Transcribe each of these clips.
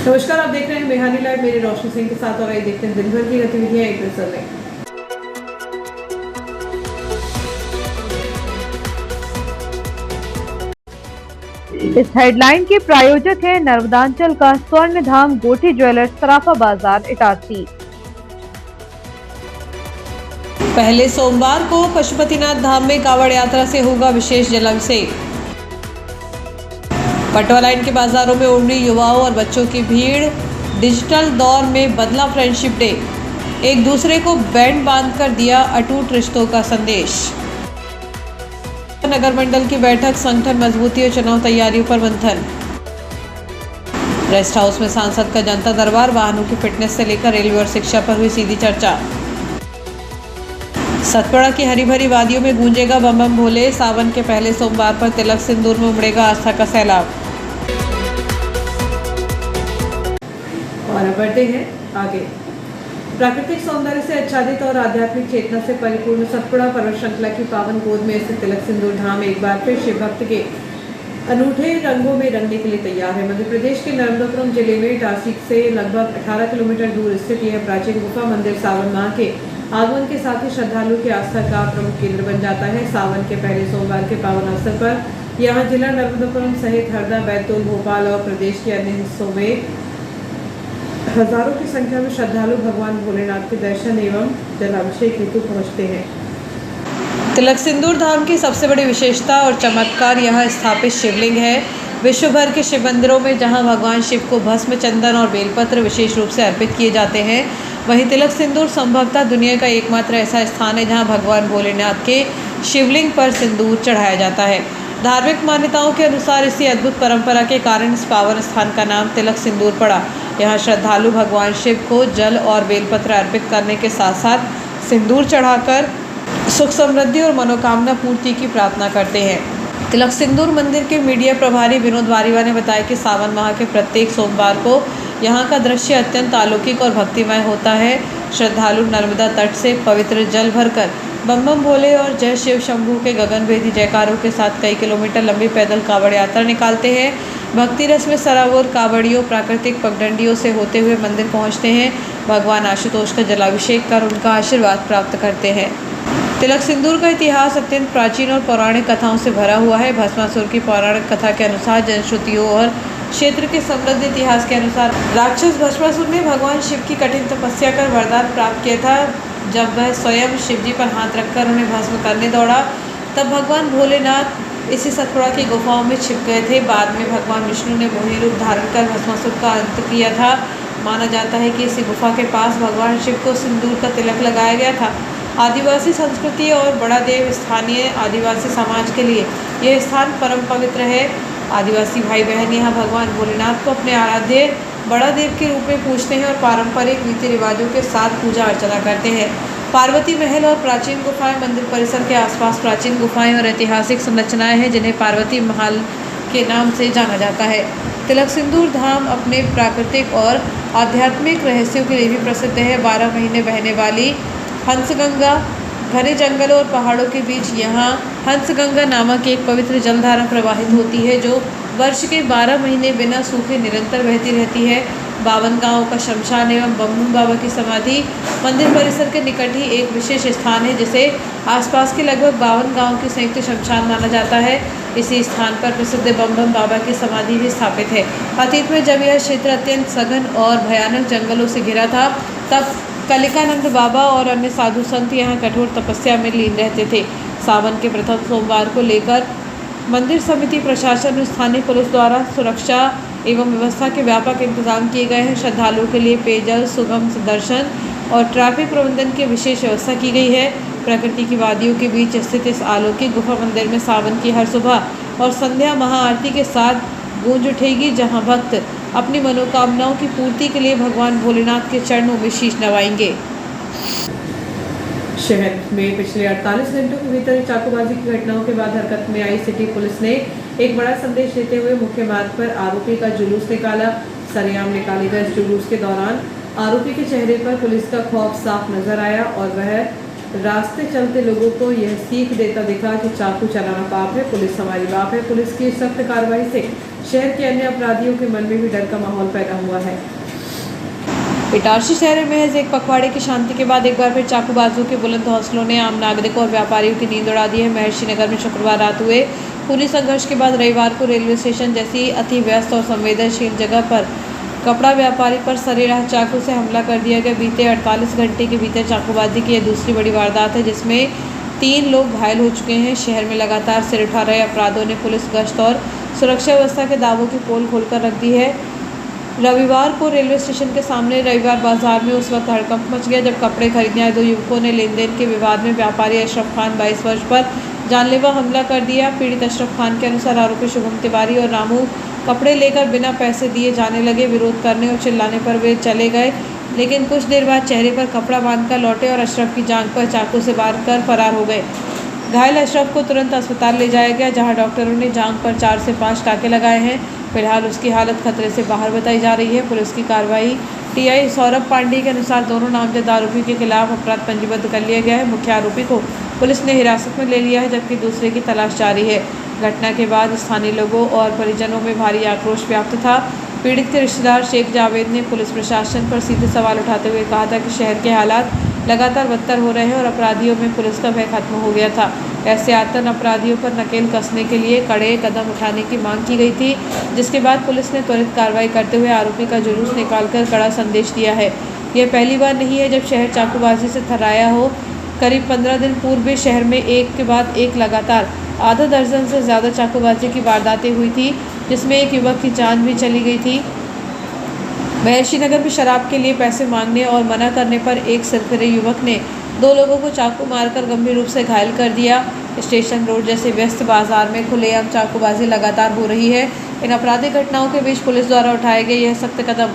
नमस्कार, आप देख रहे हैं मेहानी लाइव। मेरे रोशनी सिंह के साथ और आइए देखते हैं दिन भर की गतिविधियां एक नजर में। इस हेडलाइन के प्रायोजक है नर्मदांचल का स्वर्ण धाम गोठी ज्वेलर्स, सराफा बाजार, इटारसी। पहले सोमवार को पशुपतिनाथ धाम में कांवड़ यात्रा से होगा विशेष जलाभिषेक। पटवा लाइन के बाजारों में उमड़ी युवाओं और बच्चों की भीड़। डिजिटल दौर में बदला फ्रेंडशिप डे, एक दूसरे को बैंड बांधकर दिया अटूट रिश्तों का संदेश। नगर मंडल की बैठक, संगठन मजबूती और चुनाव तैयारियों पर मंथन। रेस्ट हाउस में सांसद का जनता दरबार, वाहनों की फिटनेस से लेकर रेलवे और शिक्षा पर हुई सीधी चर्चा। सतपुड़ा की हरी भरी वादियों में गूंजेगा बम बम भोले, सावन के पहले सोमवार पर तिलक सिंदूर में उमड़ेगा आस्था का सैलाब। और अब बढ़ते हैं आगे। प्राकृतिक सौंदर्य से आच्छादित और आध्यात्मिक चेतना से परिपूर्ण सतपुड़ा पर्वत श्रृंखला की पावन गोद में स्थित तिलक सिंदूर धाम एक बार फिर शिव भक्त के अनूठे रंगों में रंगने के लिए तैयार है। मध्य प्रदेश के नर्मदापुरम जिले में इटारसी से लगभग 18 किलोमीटर दूर स्थित यह प्राचीन गुफा मंदिर सावन माह के आगमन के साथ ही श्रद्धालुओं की आस्था का प्रमुख केंद्र बन जाता है। सावन के पहले सोमवार के पावन अवसर पर यहाँ जिला नर्मदापुरम सहित हरदा, बैतूल, भोपाल और प्रदेश के अन्य हिस्सों में हजारों की संख्या में श्रद्धालु भगवान भोलेनाथ के दर्शन एवं जलाभिषेक हेतु पहुँचते हैं। तिलक सिंदूर धाम की सबसे बड़ी विशेषता और चमत्कार यहाँ स्थापित शिवलिंग है। विश्व भर के शिव मंदिरों में जहाँ भगवान शिव को भस्म, चंदन और बेलपत्र विशेष रूप से अर्पित किए जाते हैं, वहीं तिलक सिंदूर संभवतः दुनिया का एकमात्र ऐसा स्थान है जहाँ भगवान भोलेनाथ के शिवलिंग पर सिंदूर चढ़ाया जाता है। धार्मिक मान्यताओं के अनुसार इसी अद्भुत परंपरा के कारण इस पावन स्थान का नाम तिलक सिंदूर पड़ा। यहाँ श्रद्धालु भगवान शिव को जल और बेलपत्र अर्पित करने के साथ साथ सिंदूर चढ़ाकर सुख समृद्धि और मनोकामना पूर्ति की प्रार्थना करते हैं। तिलक सिंदूर मंदिर के मीडिया प्रभारी विनोद वारीवा ने बताया कि सावन माह के प्रत्येक सोमवार को यहाँ का दृश्य अत्यंत अलौकिक और भक्तिमय होता है। श्रद्धालु नर्मदा तट से पवित्र जल भरकर बम बम भोले और जय शिव शंभू के गगनभेदी जयकारों के साथ कई किलोमीटर लंबी पैदल कांवड़ यात्रा निकालते हैं। भक्ति रस में सराबोर कांवड़ियों प्राकृतिक पगडंडियों से होते हुए मंदिर पहुंचते हैं। भगवान आशुतोष का जलाभिषेक कर उनका आशीर्वाद प्राप्त करते हैं। तिलक सिंदूर का इतिहास अत्यंत प्राचीन और पौराणिक कथाओं से भरा हुआ है। भस्मासुर की पौराणिक कथा के अनुसार, जनश्रुतियों और क्षेत्र के समृद्ध इतिहास के अनुसार राक्षस भस्मासुर ने भगवान शिव की कठिन तपस्या कर वरदान प्राप्त किया था। जब वह स्वयं शिवजी पर हाथ रखकर उन्हें भस्म करने दौड़ा, तब भगवान भोलेनाथ इसी सतपुड़ा की गुफाओं में छिप गए थे। बाद में भगवान विष्णु ने मोहिनी रूप धारण कर भस्मासुर का अंत किया था। माना जाता है कि इसी गुफा के पास भगवान शिव को सिंदूर का तिलक लगाया गया था। आदिवासी संस्कृति और बड़ा देव स्थानीय आदिवासी समाज के लिए यह स्थान परम पवित्र है। आदिवासी भाई बहन यहाँ भगवान भोलेनाथ को अपने आराध्य बड़ा देव के रूप में पूजते हैं और पारंपरिक रीति रिवाजों के साथ पूजा अर्चना करते हैं। पार्वती महल और प्राचीन गुफाएं, मंदिर परिसर के आसपास प्राचीन गुफाएं और ऐतिहासिक संरचनाएं हैं जिन्हें पार्वती महल के नाम से जाना जाता है। तिलक सिंदूर धाम अपने प्राकृतिक और आध्यात्मिक रहस्यों के लिए भी प्रसिद्ध है। 12 महीने बहने वाली हंसगंगा, घने जंगलों और पहाड़ों के बीच यहाँ हंसगंगा नामक एक पवित्र जलधारा प्रवाहित होती है जो वर्ष के 12 महीने बिना सूखे निरंतर बहती रहती है। 52 गाँव का शमशान एवं बम बम बाबा की समाधि मंदिर परिसर के निकट ही एक विशेष स्थान है जिसे आसपास के लगभग 52 गाँव के संयुक्त शमशान माना जाता है। इसी स्थान पर प्रसिद्ध बम बम बाबा की समाधि भी स्थापित है। अतीत में जब यह क्षेत्र अत्यंत सघन और भयानक जंगलों से घिरा था, तब कलिकानंद बाबा और अन्य साधु संत यहाँ कठोर तपस्या में लीन रहते थे। सावन के प्रथम सोमवार को लेकर मंदिर समिति, प्रशासन और स्थानीय पुलिस द्वारा सुरक्षा एवं व्यवस्था के व्यापक इंतजाम किए गए हैं। श्रद्धालुओं के लिए पेयजल, सुगम दर्शन और ट्रैफिक प्रबंधन की विशेष व्यवस्था की गई है। प्रकृति की वादियों के बीच स्थित इस अलौकिक गुफा मंदिर में सावन की हर सुबह और संध्या महाआरती के साथ गूंज उठेगी, जहां भक्त अपनी मनोकामनाओं की पूर्ति के लिए भगवान भोलेनाथ के चरणों में शीश नवाएंगे। शहर में पिछले 48 घंटों के भीतर चाकूबाजी की घटनाओं के बाद हरकत में आई सिटी पुलिस ने एक बड़ा संदेश देते हुए मुख्य मार्ग पर आरोपी का जुलूस निकाला। सरेआम निकाले गए इस जुलूस के दौरान आरोपी के चेहरे पर पुलिस का खौफ साफ नजर आया और वह रास्ते चलते लोगों को यह सीख देता दिखा कि चाकू चलाना पाप है, पुलिस हमारी बाप है। पुलिस की सख्त कार्रवाई से शहर के अन्य अपराधियों के मन में भी डर का माहौल पैदा हुआ है। इटारसी शहर में महज एक पखवाड़े की शांति के बाद एक बार फिर चाकूबाजों के बुलंद हौसलों ने आम नागरिकों और व्यापारियों की नींद उड़ा दी है। महर्षि नगर में शुक्रवार रात हुए खूनी संघर्ष के बाद रविवार को रेलवे स्टेशन जैसी अति व्यस्त और संवेदनशील जगह पर कपड़ा व्यापारी पर सरेराह चाकू से हमला कर दिया गया। बीते 48 घंटे के भीतर चाकूबाजी की यह दूसरी बड़ी वारदात है जिसमें 3 लोग घायल हो चुके हैं। शहर में लगातार सिर उठा रहे अपराधों ने पुलिस गश्त और सुरक्षा व्यवस्था के दावों की पोल खोलकर रख दी है। रविवार को रेलवे स्टेशन के सामने रविवार बाजार में उस वक्त हड़कंप मच गया जब कपड़े खरीदने आए 2 युवकों ने लेन देन के विवाद में व्यापारी अशरफ खान 22 वर्ष पर जानलेवा हमला कर दिया। पीड़ित अशरफ खान के अनुसार आरोपी शुभम तिवारी और रामू कपड़े लेकर बिना पैसे दिए जाने लगे। विरोध करने और चिल्लाने पर वे चले गए, लेकिन कुछ देर बाद चेहरे पर कपड़ा बांधकर लौटे और अशरफ की जांघ पर चाकू से वार कर फरार हो गए। घायल अशरफ को तुरंत अस्पताल ले जाया गया जहां डॉक्टरों ने जांघ पर 4 से 5 टाँके लगाए हैं। फिलहाल उसकी हालत खतरे से बाहर बताई जा रही है। पुलिस की कार्रवाई टीआई सौरभ पांडे के अनुसार दोनों नामजद आरोपी के खिलाफ अपराध पंजीबद्ध कर लिया गया है। मुख्य आरोपी को पुलिस ने हिरासत में ले लिया है जबकि दूसरे की तलाश जारी है। घटना के बाद स्थानीय लोगों और परिजनों में भारी आक्रोश व्याप्त था। पीड़ित के रिश्तेदार शेख जावेद ने पुलिस प्रशासन पर सीधे सवाल उठाते हुए कहा था कि शहर के हालात लगातार बदतर हो रहे हैं और अपराधियों में पुलिस का भय खत्म हो गया था। ऐसे आतंक अपराधियों पर नकेल कसने के लिए कड़े कदम उठाने की मांग की गई थी, जिसके बाद पुलिस ने त्वरित कार्रवाई करते हुए आरोपी का जुलूस निकालकर कड़ा संदेश दिया है। यह पहली बार नहीं है जब शहर चाकूबाजी से थर्राया हो। करीब 15 दिन पूर्व भी शहर में एक के बाद एक लगातार आधा दर्जन से ज़्यादा चाकूबाजी की वारदातें हुई थी, जिसमें एक युवक की जान भी चली गई थी। महर्षि नगर में शराब के लिए पैसे मांगने और मना करने पर एक सिरफिरे युवक ने 2 लोगों को चाकू मारकर गंभीर रूप से घायल कर दिया। स्टेशन रोड जैसे व्यस्त बाजार में खुलेआम चाकूबाजी लगातार हो रही है। इन आपराधिक घटनाओं के बीच पुलिस द्वारा उठाए गए यह सख्त कदम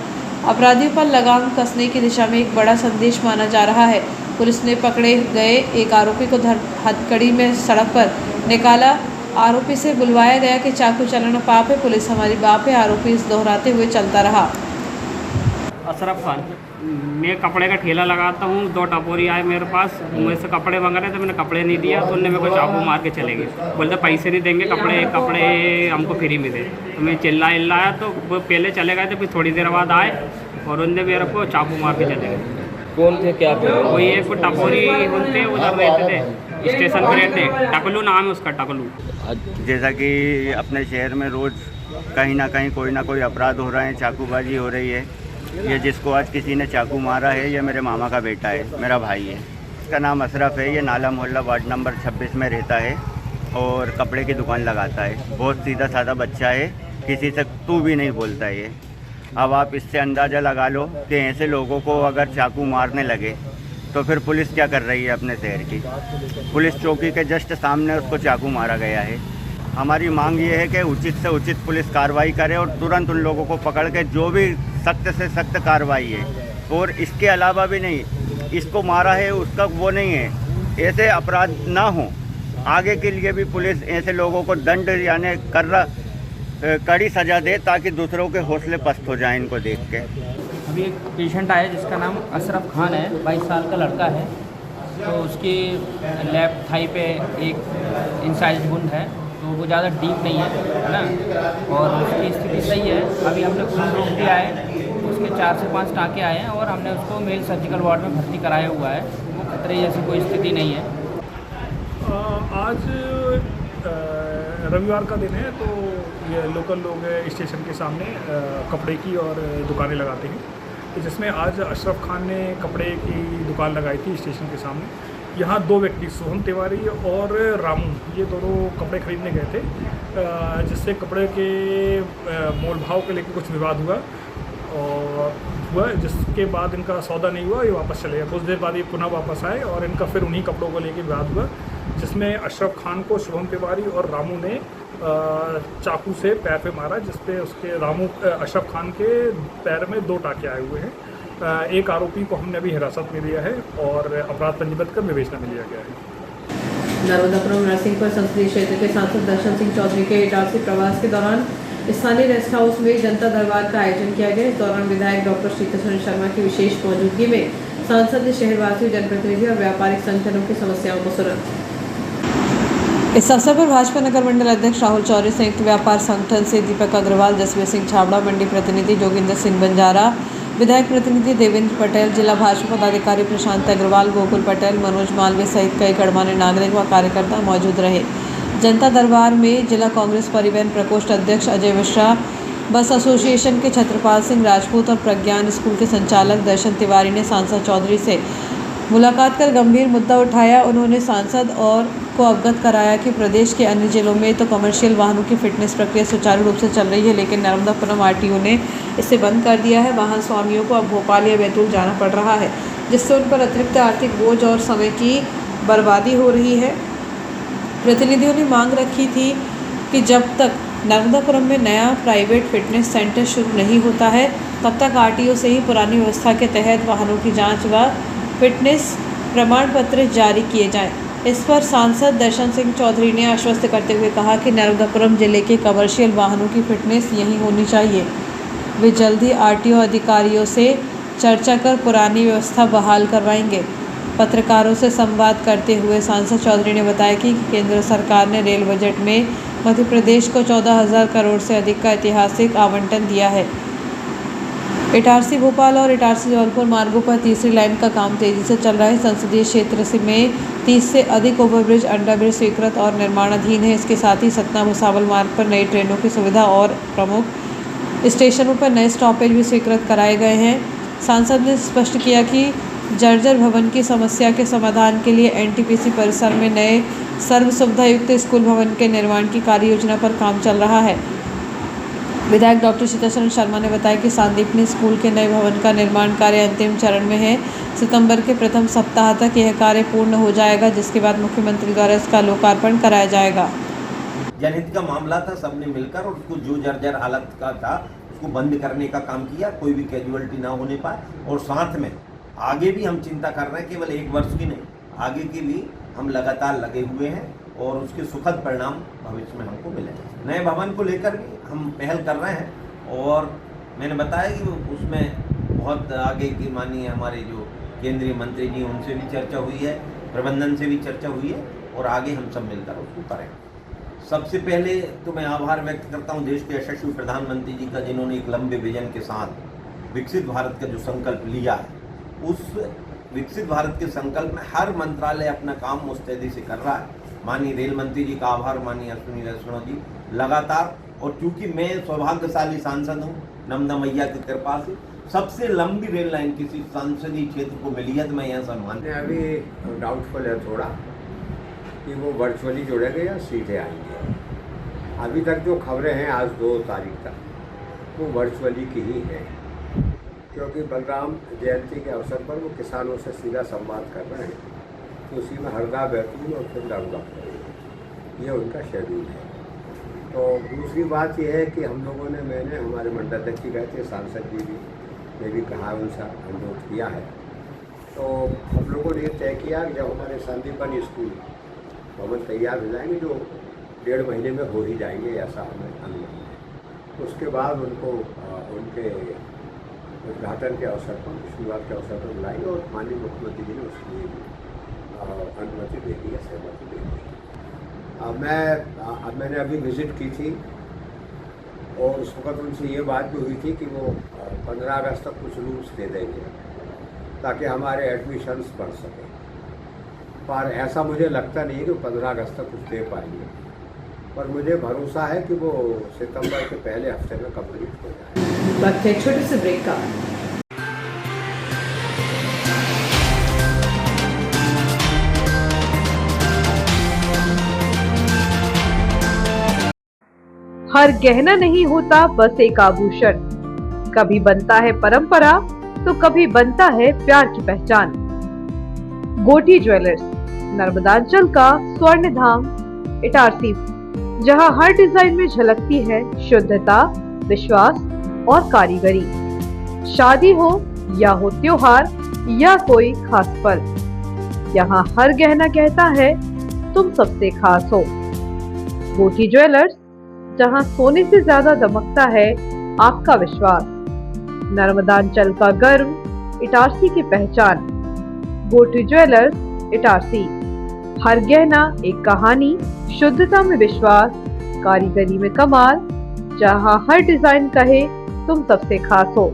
अपराधियों पर लगाम कसने की दिशा में एक बड़ा संदेश माना जा रहा है। पुलिस ने पकड़े गए एक आरोपी को हथकड़ी में सड़क पर निकाला। आरोपी से बुलवाया गया कि चाकू चलाना पाप है, पुलिस हमारी बाप है, आरोपी इस दोहराते हुए चलता रहा। अशरफ खान, मैं कपड़े का ठेला लगाता हूँ। 2 टपोरी आए मेरे पास, मुझे से कपड़े मांग रहे थे, मैंने कपड़े नहीं दिया तो उनने मेरे को चाकू मार के चले गए। बोलते पैसे नहीं देंगे, कपड़े हमको फ्री में दे। तो मैं चिल्लाया तो वो पहले चले गए थे, फिर थोड़ी देर बाद आए और उनने मेरे को चाकू मार के चले गए। कौन थे, क्या थे? कोई एक टपोरी होते उधर रहते थे, स्टेशन पर रहते, टकलू नाम है उसका, टकलू। जैसा कि अपने शहर में रोज़ कहीं ना कहीं कोई ना कोई अपराध हो रहे हैं, चाकूबाजी हो रही है। ये जिसको आज किसी ने चाकू मारा है ये मेरे मामा का बेटा है, मेरा भाई है। इसका नाम अशरफ है। ये नाला मोहल्ला वार्ड नंबर 26 में रहता है और कपड़े की दुकान लगाता है। बहुत सीधा साधा बच्चा है, किसी से तू भी नहीं बोलता है ये। अब आप इससे अंदाज़ा लगा लो कि ऐसे लोगों को अगर चाकू मारने लगे तो फिर पुलिस क्या कर रही है अपने शहर की। पुलिस चौकी के जस्ट सामने उसको चाकू मारा गया है। हमारी मांग ये है कि उचित से उचित पुलिस कार्रवाई करे और तुरंत उन लोगों को पकड़ के जो भी सख्त से सख्त कार्रवाई है। और इसके अलावा भी नहीं, इसको मारा है उसका वो नहीं है, ऐसे अपराध ना हो। आगे के लिए भी पुलिस ऐसे लोगों को दंड यानी कड़ी सज़ा दे ताकि दूसरों के हौसले पस्त हो जाएं इनको देख के। अभी एक पेशेंट आया जिसका नाम अशरफ खान है, 22 साल का लड़का है। तो उसकी लेफ्ट थाई पे एक इंसाइज वुंड है, तो वो ज़्यादा डीप नहीं है ना, और उसकी स्थिति सही है। अभी हमने खून रोक दिया है, उसके 4 से 5 टाँके आए हैं और हमने उसको मेल सर्जिकल वार्ड में भर्ती कराया हुआ है। वो खतरे जैसी कोई स्थिति नहीं है। आज रविवार का दिन है, तो ये लोकल लोग स्टेशन के सामने कपड़े की और दुकानें लगाते हैं, जिसमें आज अशरफ खान ने कपड़े की दुकान लगाई थी स्टेशन के सामने। यहाँ 2 व्यक्ति शुभम तिवारी और रामू, ये दोनों कपड़े खरीदने गए थे, जिससे कपड़े के मोल भाव को लेकर कुछ विवाद हुआ, जिसके बाद इनका सौदा नहीं हुआ, ये वापस चले गए। कुछ देर बाद ये पुनः वापस आए और इनका फिर उन्हीं कपड़ों को लेकर विवाद हुआ, जिसमें अशरफ खान को शुभम तिवारी और रामू ने चाकू से पैर पे मारा, जिसपे उसके अशरफ खान के पैर में 2 टाँके आए हुए हैं। एक आरोपी को हमने अभी हिरासत में लिया है और अपराध पंजीबद्ध कर विवेचना में लिया गया है। नर्मदापुरम नरसिंहपुर संसदीय क्षेत्र के सांसद दर्शन सिंह चौधरी के इटारसी प्रवास के दौरान स्थानीय रेस्ट हाउस में जनता दरबार का आयोजन किया गया। इस दौरान विधायक डॉक्टर श्रीकृष्ण शर्मा की विशेष मौजूदगी में सांसद ने शहरवासियों, जनप्रतिनिधि और व्यापारिक संगठनों की समस्याओं को सुना। इस अवसर पर भाजपा नगर मंडल अध्यक्ष राहुल चौधरी, संयुक्त व्यापार संगठन से दीपक अग्रवाल, जसवीर सिंह छाबड़ा, मंडी प्रतिनिधि जोगिंदर सिंह बंजारा, विधायक प्रतिनिधि देवेंद्र पटेल, जिला भाजपा पदाधिकारी प्रशांत अग्रवाल, गोकुल पटेल, मनोज मालवीय सहित कई गणमान्य नागरिक व कार्यकर्ता मौजूद रहे। जनता दरबार में जिला कांग्रेस परिवहन प्रकोष्ठ अध्यक्ष अजय मिश्रा, बस एसोसिएशन के छत्रपाल सिंह राजपूत और प्रज्ञान स्कूल के संचालक दर्शन तिवारी ने सांसद चौधरी से मुलाकात कर गंभीर मुद्दा उठाया। उन्होंने सांसद और को अवगत कराया कि प्रदेश के अन्य जिलों में तो कमर्शियल वाहनों की फिटनेस प्रक्रिया सुचारू रूप से चल रही है, लेकिन नर्मदापुरम आरटीओ ने इसे बंद कर दिया है। वाहन स्वामियों को अब भोपाल या बैतूल जाना पड़ रहा है, जिससे उन पर अतिरिक्त आर्थिक बोझ और समय की बर्बादी हो रही है। प्रतिनिधियों ने मांग रखी थी कि जब तक नर्मदापुरम में नया प्राइवेट फिटनेस सेंटर शुरू नहीं होता है, तब तक आरटीओ से ही पुरानी व्यवस्था के तहत वाहनों की जांच व फिटनेस प्रमाण पत्र जारी किए जाएं। इस पर सांसद दर्शन सिंह चौधरी ने आश्वस्त करते हुए कहा कि नर्मदापुरम जिले के कमर्शियल वाहनों की फिटनेस यहीं होनी चाहिए। वे जल्द ही आरटीओ अधिकारियों से चर्चा कर पुरानी व्यवस्था बहाल करवाएंगे। पत्रकारों से संवाद करते हुए सांसद चौधरी ने बताया कि केंद्र सरकार ने रेल बजट में मध्य प्रदेश को 14,000 करोड़ से अधिक का ऐतिहासिक आवंटन दिया है। इटारसी भोपाल और इटारसी जबलपुर मार्गों पर तीसरी लाइन का काम तेजी से चल रहा है। संसदीय क्षेत्र में 30 से अधिक ओवरब्रिज, अंडरब्रिज स्वीकृत और निर्माणाधीन है। इसके साथ ही सतना भुसावल मार्ग पर नई ट्रेनों की सुविधा और प्रमुख स्टेशनों पर नए स्टॉपेज भी स्वीकृत कराए गए हैं। सांसद ने स्पष्ट किया कि जर्जर भवन की समस्या के समाधान के लिए एनटीपीसी परिसर में नए सर्व सुविधा युक्त स्कूल भवन के निर्माण की कार्य योजना पर काम चल रहा है। विधायक डॉक्टर सीताचरण शर्मा ने बताया कि सांदीपनी स्कूल के नए भवन का निर्माण कार्य अंतिम चरण में है। सितंबर के प्रथम सप्ताह तक यह कार्य पूर्ण हो जाएगा, जिसके बाद मुख्यमंत्री द्वारा इसका लोकार्पण कराया जाएगा। जनहित का मामला था, सबने मिलकर और उसको जो जर्जर हालत का था उसको बंद करने का काम किया, कोई भी कैजुअलिटी ना होने पाए। और साथ में आगे भी हम चिंता कर रहे हैं, केवल एक वर्ष की नहीं, आगे के लिए हम लगातार लगे हुए हैं और उसके सुखद परिणाम भविष्य में हमको मिले। नए भवन को लेकर भी हम पहल कर रहे हैं और मैंने बताया कि उसमें बहुत आगे की माननीय हमारे जो केंद्रीय मंत्री जी उनसे भी चर्चा हुई है, प्रबंधन से भी चर्चा हुई है और आगे हम सब मिलकर उसको करेंगे। सबसे पहले तो मैं आभार व्यक्त करता हूँ देश के यशस्वी प्रधानमंत्री जी का, जिन्होंने एक लंबे विजन के साथ विकसित भारत का जो संकल्प लिया है, उस विकसित भारत के संकल्प में हर मंत्रालय अपना काम मुस्तैदी से कर रहा है। माननीय रेल मंत्री जी का आभार, माननीय अश्विनी वैष्णव जी लगातार। और चूंकि मैं सौभाग्यशाली सांसद हूँ, नर्मदा मैया की कृपा से सबसे लंबी रेल लाइन किसी संसदीय क्षेत्र को मिली है, तो मैं यह सम्मान। अभी डाउटफुल है थोड़ा कि वो वर्चुअली जुड़ेंगे या सीधे आएंगे। अभी तक जो खबरें हैं आज 2 तारीख तक वो वर्चुअली की ही है, क्योंकि बलराम जयंती के अवसर पर वो किसानों से सीधा संवाद कर रहे हैं, तो उसी में हरदा, बैतूल और फिर नर्मदापुरम, ये उनका शेड्यूल है। तो दूसरी बात यह है कि हम लोगों ने, मैंने, हमारे मंडलाध्यक्ष जी गए थे, सांसद जी भी ने भी कहा, उनसे अनुरोध किया है। तो हम लोगों ने तय किया कि जब हमारे संदीपनी स्कूल भवन तैयार हो जाएंगे, जो 1.5 महीने में हो ही जाएंगे, ऐसा हमें अनुमान है, उसके बाद उनको उनके उद्घाटन के अवसर पर, शुरुआत के अवसर पर बुलाएंगे और माननीय मुख्यमंत्री जी ने उसके लिए अनुमति दे दी है, सहमति दे दी है। मैंने अभी विज़िट की थी और उस वक्त उनसे ये बात भी हुई थी कि वो 15 अगस्त तक कुछ रूल्स दे देंगे ताकि हमारे एडमिशन्स बढ़ सकें, पर ऐसा मुझे लगता नहीं है कि 15 अगस्त तक कुछ दे पाएंगे, पर मुझे भरोसा है कि वो सितंबर के पहले हफ्ते में कंप्लीट हो जाए। वक्त है छोटे से ब्रेक का। हर गहना नहीं होता बस एक आभूषण, कभी बनता है परंपरा तो कभी बनता है प्यार की पहचान। गोटी ज्वेलर्स, नर्मदांचल का स्वर्ण धाम इटारसी, जहां हर डिजाइन में झलकती है शुद्धता, विश्वास और कारीगरी। शादी हो या हो त्योहार या कोई खास पल, यहाँ हर गहना कहता है तुम सबसे खास हो। गोटी ज्वेलर्स, जहां सोने से ज्यादा दमकता है आपका विश्वास। नर्मदांचल का गर्व, इटारसी की पहचान। गोटी ज्वेलर्स, इटारसी। हर गहना एक कहानी, शुद्धता में विश्वास, कारीगरी में कमाल, जहां हर डिजाइन कहे तुम सबसे खास हो।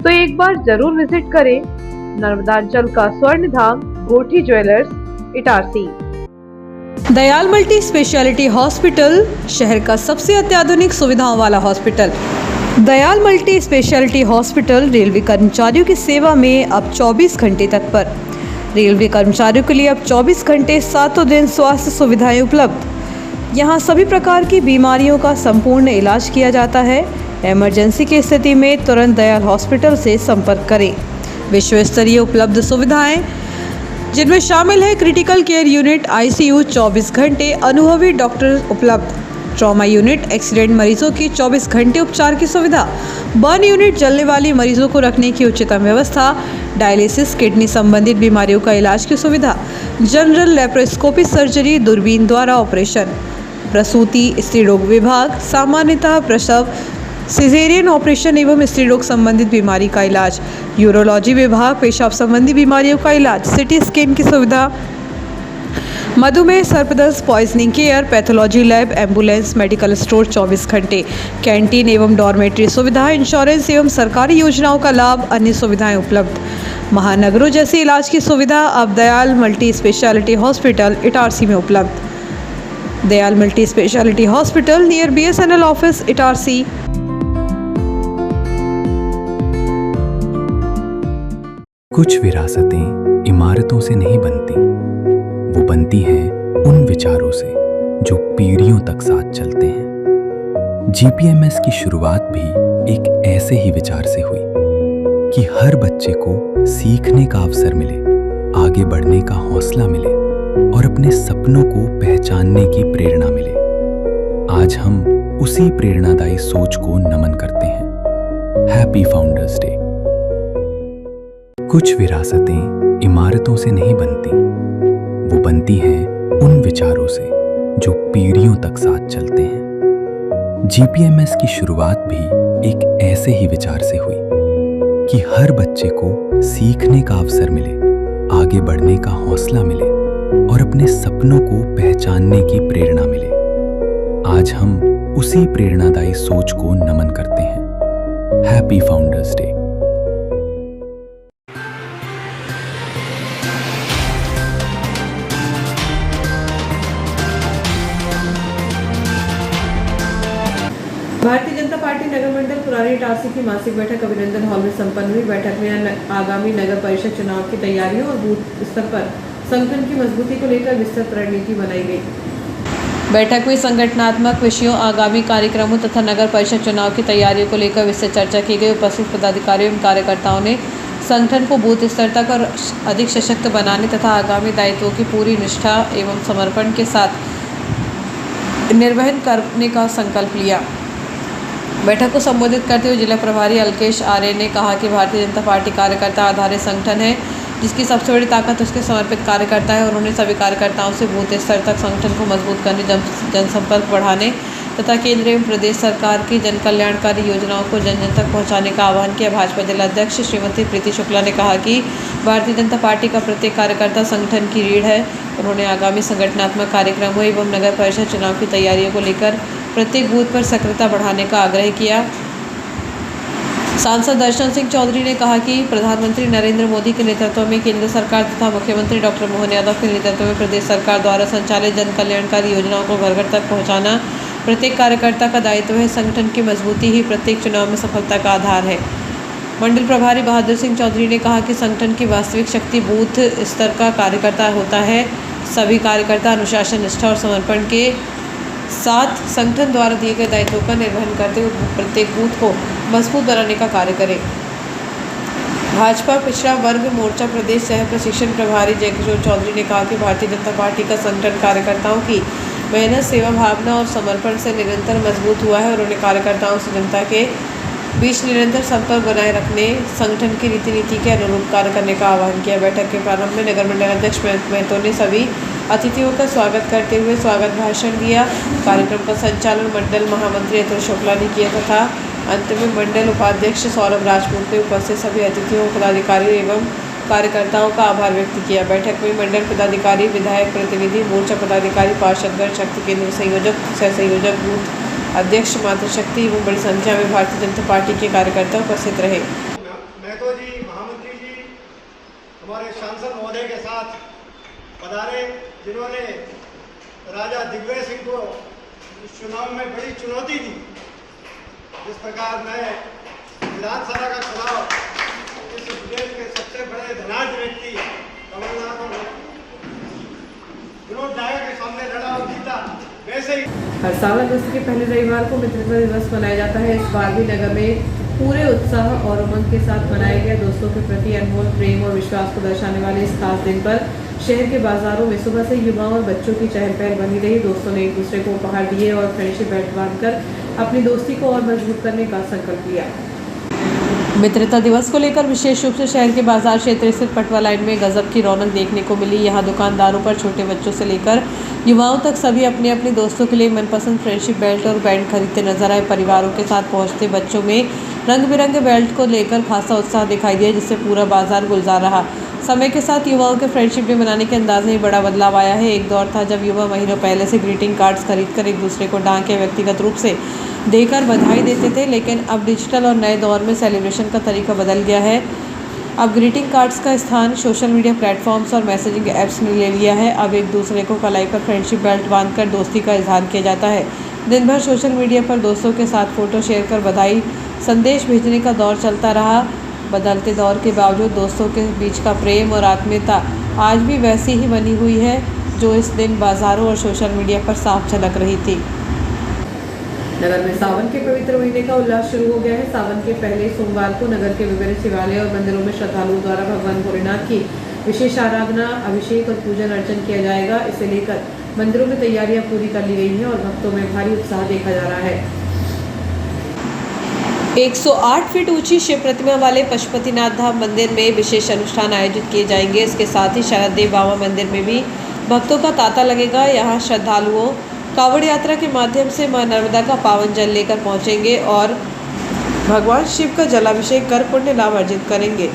तो एक बार जरूर विजिट करें नर्मदांचल का स्वर्ण धाम Gothi jewellers, Itarsi. Dayal multi speciality hospital, शहर का सबसे अत्याधुनिक सुविधाओं वाला hospital. Dayal multi speciality hospital railway कर्मचारियों की सेवा में अब 24 घंटे तत्पर। रेलवे कर्मचारियों के लिए अब 24 घंटे 7 दिन स्वास्थ्य सुविधाएं उपलब्ध। यहां सभी प्रकार की बीमारियों का संपूर्ण इलाज किया जाता है। इमरजेंसी की स्थिति में तुरंत दयाल हॉस्पिटल से संपर्क करें। विश्व स्तरीय उपलब्ध सुविधाएं जिनमें शामिल है क्रिटिकल केयर यूनिट, ICU 24 घंटे, अनुभवी डॉक्टर उपलब्ध, ट्रॉमा यूनिट, एक्सीडेंट मरीजों की 24 घंटे उपचार की सुविधा, बर्न यूनिट, जलने वाली मरीजों को रखने की उच्चतम व्यवस्था, डायलिसिस, किडनी संबंधित बीमारियों का इलाज की सुविधा, जनरल लेप्रोस्कोपी सर्जरी, दूरबीन द्वारा ऑपरेशन, प्रसूति, स्त्री रोग विभाग, सामान्यतः प्रसव, सिजेरियन ऑपरेशन एवं स्त्री रोग संबंधित बीमारी का इलाज, यूरोलॉजी विभाग, पेशाब संबंधी बीमारियों का इलाज, सिटी स्कैन की सुविधा, मधुमेह, सर्पदंश, poisoning care, pathology lab, ambulance, medical store 24 घंटे, कैंटीन एवं डॉर्मेट्री सुविधा, इंश्योरेंस एवं सरकारी योजनाओं का लाभ, अन्य सुविधाएं उपलब्ध। महानगरों जैसे इलाज की सुविधा अब Dayal multi speciality hospital, Itarsi में उपलब्ध। Dayal multi speciality hospital near BSNL office, Itarsi. कुछ विरासतें इमारतों से नहीं बनती, वो बनती हैं उन विचारों से जो पीढ़ियों तक साथ चलते हैं। GPMS की शुरुआत भी एक ऐसे ही विचार से हुई कि हर बच्चे को सीखने का अवसर मिले, आगे बढ़ने का हौसला मिले और अपने सपनों को पहचानने की प्रेरणा मिले। आज हम उसी प्रेरणादायी सोच को नमन करते हैं। Happy founders day. कुछ विरासतें इमारतों से नहीं बनती, वो बनती हैं उन विचारों से जो पीढ़ियों तक साथ चलते हैं। GPMS की शुरुआत भी एक ऐसे ही विचार से हुई कि हर बच्चे को सीखने का अवसर मिले, आगे बढ़ने का हौसला मिले और अपने सपनों को पहचानने की प्रेरणा मिले। आज हम उसी प्रेरणादायी सोच को नमन करते हैं। Happy founders day. Bharatiya Janata party नगर मंडल पुरानी इटारसी की मासिक बैठक अभिनंदन हॉल में संपन्न हुई। बैठक में आगामी नगर परिषद चुनाव की तैयारियों और बूथ स्तर पर संगठन की मजबूती को लेकर विस्तृत रणनीति बनाई गई। बैठक में संगठनात्मक विषयों, आगामी कार्यक्रमों तथा नगर परिषद चुनाव की तैयारियों को लेकर विस्तृत चर्चा की गई। उपस्थित पदाधिकारियों एवं कार्यकर्ताओं ने संगठन को बूथ स्तर तक और अधिक सशक्त बनाने तथा आगामी दायित्वों की पूरी निष्ठा एवं समर्पण के साथ निर्वहन करने का संकल्प लिया। बैठक को संबोधित करते हुए जिला प्रभारी अलकेश आर्य ने कहा कि भारतीय जनता पार्टी कार्यकर्ता आधारित संगठन है, जिसकी सबसे बड़ी ताकत उसके समर्पित कार्यकर्ता है। उन्होंने सभी कार्यकर्ताओं से बूथ स्तर तक संगठन को मजबूत करने, जनसंपर्क बढ़ाने तथा केंद्र एवं प्रदेश सरकार की जन कल्याणकारी योजनाओं को जन जन तक पहुंचाने का आह्वान किया। भाजपा जिलाध्यक्ष श्रीमती प्रीति शुक्ला ने कहा कि भारतीय जनता पार्टी का प्रत्येक कार्यकर्ता संगठन की रीढ़ है। उन्होंने आगामी संगठनात्मक कार्यक्रमों एवं नगर परिषद चुनाव की तैयारियों को लेकर प्रत्येक बूथ पर सक्रियता बढ़ाने का आग्रह किया। सांसद दर्शन सिंह चौधरी ने कहा कि प्रधानमंत्री नरेंद्र मोदी के नेतृत्व में केंद्र सरकार तथा मुख्यमंत्री डॉक्टर मोहन यादव के नेतृत्व में प्रदेश सरकार द्वारा संचालित जन कल्याणकारी योजनाओं को घर घर तक पहुंचाना प्रत्येक कार्यकर्ता का दायित्व है। संगठन की मजबूती ही प्रत्येक चुनाव में सफलता का आधार है। मंडल प्रभारी बहादुर सिंह चौधरी ने कहा कि संगठन की वास्तविक शक्ति बूथ स्तर का कार्यकर्ता होता है। सभी कार्यकर्ता अनुशासन, निष्ठा और समर्पण के साथ संगठन द्वारा दिए गए दायित्वों का निर्वहन करते हुए प्रत्येक बूथ को मजबूत बनाने का कार्य करें। भाजपा पिछड़ा वर्ग मोर्चा प्रदेश सह प्रशिक्षण प्रभारी जयकिशोर चौधरी ने कहा कि भारतीय जनता पार्टी का संगठन कार्यकर्ताओं की मेहनत, सेवा भावना और समर्पण से निरंतर मजबूत हुआ है। उन्होंने कार्यकर्ताओं से जनता के बीच निरंतर संपर्क बनाए रखने, संगठन की रीति नीति के अनुरूप कार्य करने का आह्वान किया। बैठक के प्रारंभ में नगर मंडल अध्यक्ष महतो ने सभी अतिथियों का स्वागत करते हुए स्वागत भाषण दिया। कार्यक्रम का संचालन मंडल महामंत्री अतुल शुक्ला ने किया तथा अंत में मंडल उपाध्यक्ष सौरभ राजपूत ने उपस्थित सभी अतिथियों, पदाधिकारियों एवं कार्यकर्ताओं का आभार व्यक्त किया। बैठक में मंडल पदाधिकारी, विधायक प्रतिनिधि, मोर्चा पदाधिकारी, पार्षदगण, शक्ति केंद्र संयोजक, सह संयोजक, बूथ अध्यक्ष, मातृशक्ति एवं बड़ी संख्या में भारतीय जनता पार्टी के कार्यकर्ता उपस्थित रहे। महतो जी, महामंत्री जी, हमारे सांसद महोदय के साथ पधारे, जिन्होंने राजा दिग्विजय सिंह को इस चुनाव में बड़ी चुनौती दी। जिस प्रकार मैं विधानसभा का चुनाव इस देश के सबसे बड़े धनाढ़ व्यक्ति कमलनाथ और विनोद नायक के सामने लड़ा और जीता, वैसे ही हर साल अगस्त के पहले रविवार को मित्रता दिवस मनाया जाता है। इस बार भी नगर में पूरे उत्साह और उमंग के साथ मनाया गया। दोस्तों के प्रति अनमोल प्रेम और विश्वास को दर्शाने वाले इस खास दिन पर शहर के बाजारों में सुबह से युवाओं और बच्चों की चहल पहल बनी रही। दोस्तों ने एक दूसरे को उपहार दिए और फ्रेंडशिप बैंड बांधकर अपनी दोस्ती को और मजबूत करने का संकल्प लिया। मित्रता दिवस को लेकर विशेष रूप से शहर के बाजार क्षेत्र स्थित पटवा लाइन में गजब की रौनक देखने को मिली। यहाँ दुकानदारों पर छोटे बच्चों से लेकर युवाओं तक सभी अपने अपने दोस्तों के लिए मनपसंद फ्रेंडशिप बेल्ट और बैंड खरीदते नजर आए। परिवारों के साथ पहुंचते बच्चों में रंग बिरंगे बेल्ट को लेकर खासा उत्साह दिखाई दिया, जिससे पूरा बाजार गुलजार रहा। समय के साथ युवाओं के फ्रेंडशिप डे मनाने के अंदाज में बड़ा बदलाव आया है। एक दौर था जब युवा महीनों पहले से ग्रीटिंग कार्ड्स खरीदकर एक दूसरे को डाक या व्यक्तिगत रूप से देकर बधाई देते थे, लेकिन अब डिजिटल और नए दौर में सेलिब्रेशन का तरीका बदल गया है। अब ग्रीटिंग कार्ड्स का स्थान सोशल मीडिया प्लेटफॉर्म्स और मैसेजिंग ऐप्स ने ले लिया है। अब एक दूसरे को कलाई पर फ्रेंडशिप बेल्ट बांधकर दोस्ती का इजहार किया जाता है। दिन भर सोशल मीडिया पर दोस्तों के साथ फोटो शेयर कर बधाई संदेश भेजने का दौर चलता रहा। बदलते दौर के बावजूद दोस्तों के बीच का प्रेम और आत्मीयता आज भी वैसी ही बनी हुई है जो इस दिन बाजारों और सोशल मीडिया पर साफ झलक रही थी। नगर में सावन के पवित्र महीने का उल्लास शुरू हो गया है। सावन के पहले सोमवार को नगर के विभिन्न शिवालय और मंदिरों में श्रद्धालुओं द्वारा भगवान भोलेनाथ की विशेष आराधना, अभिषेक और पूजन अर्चन किया जाएगा। इसे लेकर मंदिरों में तैयारियां पूरी कर ली गई हैं और भक्तों में भारी उत्साह देखा जा रहा है। 108 फीट ऊंची शिव प्रतिमा वाले पशुपतिनाथ धाम मंदिर में विशेष अनुष्ठान आयोजित किए जाएंगे। इसके साथ ही शरद देव बाबा मंदिर में भी भक्तों का तांता लगेगा। यहाँ श्रद्धालुओं कांवड़ यात्रा के माध्यम से मां नर्मदा का पावन जल लेकर पहुंचेंगे और भगवान शिव का जलाभिषेक कर पुण्य लाभ अर्जित करेंगे।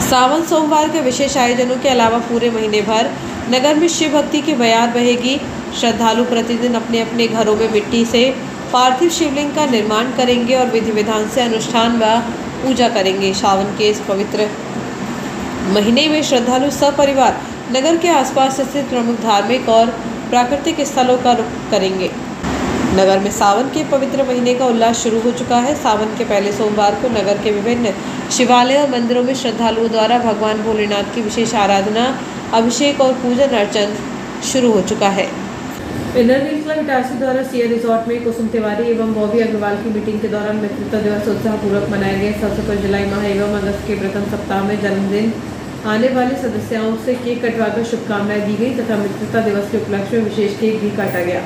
सावन सोमवार के विशेष आयोजनों के अलावा पूरे महीने भर नगर में शिव भक्ति की बयार बहेगी। श्रद्धालु प्रतिदिन अपने अपने घरों में मिट्टी से पार्थिव शिवलिंग का निर्माण करेंगे और विधि विधान से अनुष्ठान व पूजा करेंगे। सावन के इस पवित्र महीने में श्रद्धालु सपरिवार नगर के आसपास स्थित प्रमुख धार्मिक और प्राकृतिक स्थलों का रुख करेंगे। नगर में सावन के पवित्र महीने का उल्लास शुरू हो चुका है। सावन के पहले सोमवार को नगर के विभिन्न शिवालय और मंदिरों में श्रद्धालुओं द्वारा भगवान भोलेनाथ की विशेष आराधना, अभिषेक और पूजन अर्चन शुरू हो चुका है। इनर व्हील क्लब इटारसी द्वारा सिया रिजॉर्ट में कुसुम तिवारी एवं बॉबी अग्रवाल की मीटिंग के दौरान मित्रता दिवस उत्साहपूर्वक मनाया गया। इस अवसर पर जुलाई माह एवं अगस्त के प्रथम सप्ताह में जन्मदिन आने वाले सदस्यों से केक कटवाकर शुभकामनाएं दी गई तथा मित्रता दिवस के उपलक्ष्य में विशेष केक भी काटा गया।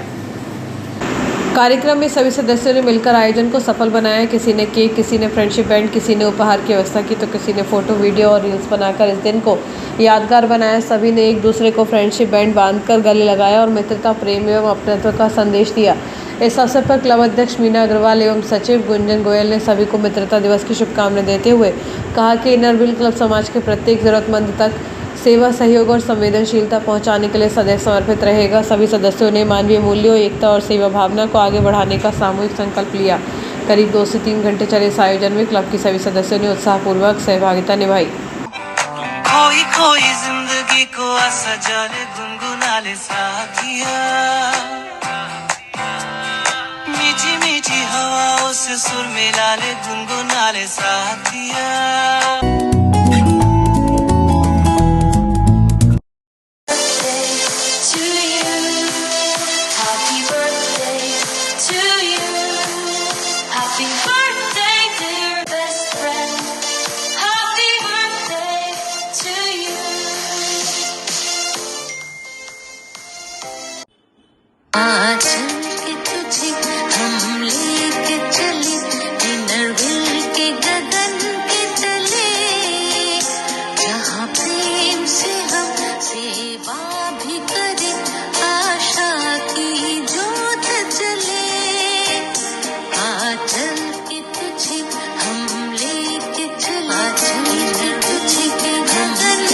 कार्यक्रम में सभी सदस्यों ने मिलकर आयोजन को सफल बनाया। किसी ने केक, किसी ने फ्रेंडशिप बैंड, किसी ने उपहार की व्यवस्था की तो किसी ने फोटो, वीडियो और रील्स बनाकर इस दिन को यादगार बनाया। सभी ने एक दूसरे को फ्रेंडशिप बैंड बांधकर गले लगाया और मित्रता, प्रेम एवं अपनत्व का संदेश दिया। इस अवसर पर क्लब अध्यक्ष मीना अग्रवाल एवं सचिव गुंजन गोयल ने सभी को मित्रता दिवस की शुभकामनाएं देते हुए कहा कि इनर व्हील क्लब समाज के प्रत्येक जरूरतमंद तक सेवा, सहयोग और संवेदनशीलता पहुंचाने के लिए सदैव समर्पित रहेगा। सभी सदस्यों ने मानवीय मूल्यों, एकता और सेवा भावना को आगे बढ़ाने का सामूहिक संकल्प लिया। करीब 2 से 3 घंटे चले इस आयोजन में क्लब के सभी सदस्यों ने उत्साहपूर्वक सहभागिता निभाई। खोई खोई जिंदगी को सजा ले गुनगुना ले साथिया, मीठी मीठी हवाओं से सुर मिला ले गुनगुना ले साथिया। आज के तुझे हम लेके चले इनर व्हील के गगन के तले, जहाँ प्रेम से हम सेवा भी करें, आशा की जोत जले। आज के तुझे हम लेके चले, आज के तुझे के गगन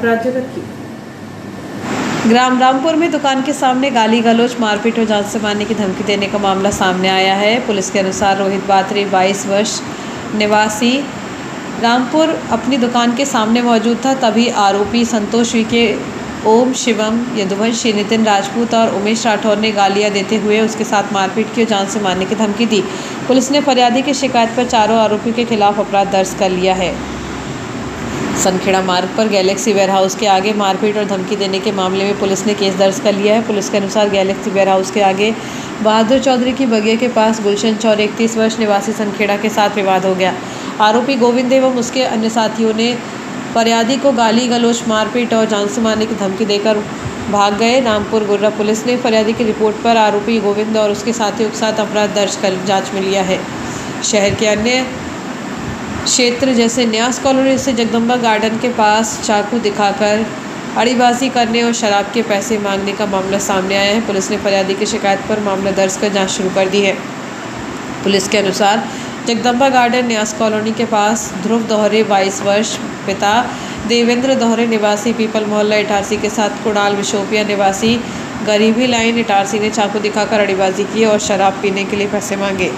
अपराध जगत की। ग्राम रामपुर में दुकान के सामने गाली गलौज, मारपीट और जान से मारने की धमकी देने का मामला सामने आया है। पुलिस के अनुसार रोहित बात्रे 22 वर्ष निवासी रामपुर अपनी दुकान के सामने मौजूद था। तभी आरोपी संतोष विके, ओम शिवम, यदुवंशी, नितिन राजपूत और उमेश राठौर ने गालियां देते हुए उसके साथ मारपीट की और जान से मारने की धमकी दी। पुलिस ने फरियादी की शिकायत पर चारों आरोपियों के खिलाफ अपराध दर्ज कर लिया है। सनखेड़ा मार्ग पर गैलेक्सी वेयरहाउस के आगे मारपीट और धमकी देने के मामले में पुलिस ने केस दर्ज कर लिया है। पुलिस के अनुसार गैलेक्सी वेयरहाउस के आगे बहादुर चौधरी की बगिया के पास गुलशन चौर 31 वर्ष निवासी सनखेड़ा के साथ विवाद हो गया। आरोपी गोविंद एवं उसके अन्य साथियों ने फरियादी को गाली गलौज, मारपीट और जान से मारने की धमकी देकर भाग गए। रामपुर गुर्रा पुलिस ने फरियादी की रिपोर्ट पर आरोपी गोविंद और उसके साथियों के साथ अपराध दर्ज कर जांच में लिया है। शहर के अन्य क्षेत्र जैसे न्यास कॉलोनी से जगदम्बा गार्डन के पास चाकू दिखाकर अड़ीबाजी करने और शराब के पैसे मांगने का मामला सामने आया है। पुलिस ने फरियादी की शिकायत पर मामला दर्ज कर जांच शुरू कर दी है। पुलिस के अनुसार जगदम्बा गार्डन न्यास कॉलोनी के पास ध्रुव दोहरे 22 वर्ष, पिता देवेंद्र दोहरे निवासी पीपल मोहल्ला इटारसी के साथ कुणाल विशोपिया निवासी गरीबी लाइन इटारसी ने चाकू दिखाकर अड़ीबाजी की और शराब पीने के लिए पैसे मांगे।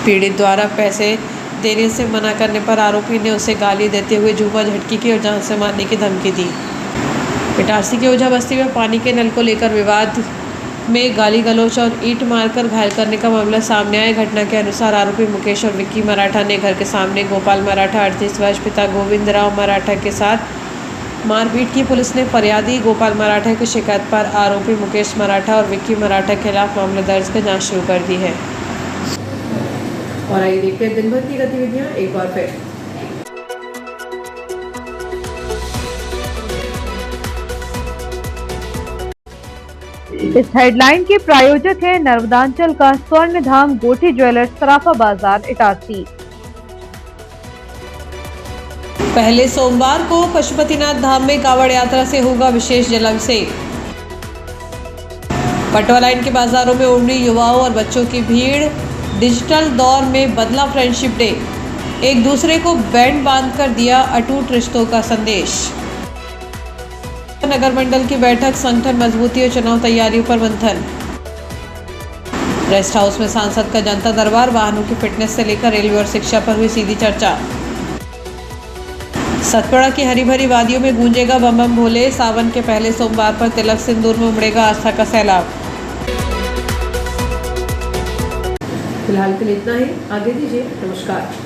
पीड़ित द्वारा पैसे देने से मना करने पर आरोपी ने उसे गाली देते हुए झूमा झटकी की और जान से मारने की धमकी दी। इटारसी की ओझा बस्ती में पानी के नल को लेकर विवाद में गाली गलौज और ईंट मारकर घायल करने का मामला सामने आया। घटना के अनुसार आरोपी मुकेश और विक्की मराठा ने घर के सामने गोपाल मराठा 38 वर्ष, पिता गोविंद राव मराठा के साथ मारपीट की। पुलिस ने फरियादी गोपाल मराठा की शिकायत पर आरोपी मुकेश मराठा और विक्की मराठा के खिलाफ मामला दर्ज कर जाँच शुरू कर दी है। और आइए देखते हैं दिन भर की गतिविधियाँ एक बार फिर। इस हेडलाइन के प्रायोजक है नर्मदांचल का स्वर्ण धाम गोठी ज्वेलर्स, सराफा बाजार, इटारसी। पहले सोमवार को पशुपतिनाथ धाम में कांवड़ यात्रा से होगा विशेष जलाभिषेक। पटवा लाइन के बाजारों में उमड़ी युवाओं और बच्चों की भीड़। डिजिटल दौर में बदला फ्रेंडशिप डे, एक दूसरे को बैंड बांधकर दिया अटूट रिश्तों का संदेश। नगर मंडल की बैठक, संगठन मजबूती और चुनाव तैयारियों पर मंथन। रेस्ट हाउस में सांसद का जनता दरबार, वाहनों की फिटनेस से लेकर रेलवे और शिक्षा पर हुई सीधी चर्चा। सतपुड़ा की हरी भरी वादियों में गूंजेगा बम बम भोले, सावन के पहले सोमवार पर तिलक सिंदूर में उमड़ेगा आस्था का सैलाब। फिलहाल के लिए इतना ही, आगे दीजिए, नमस्कार।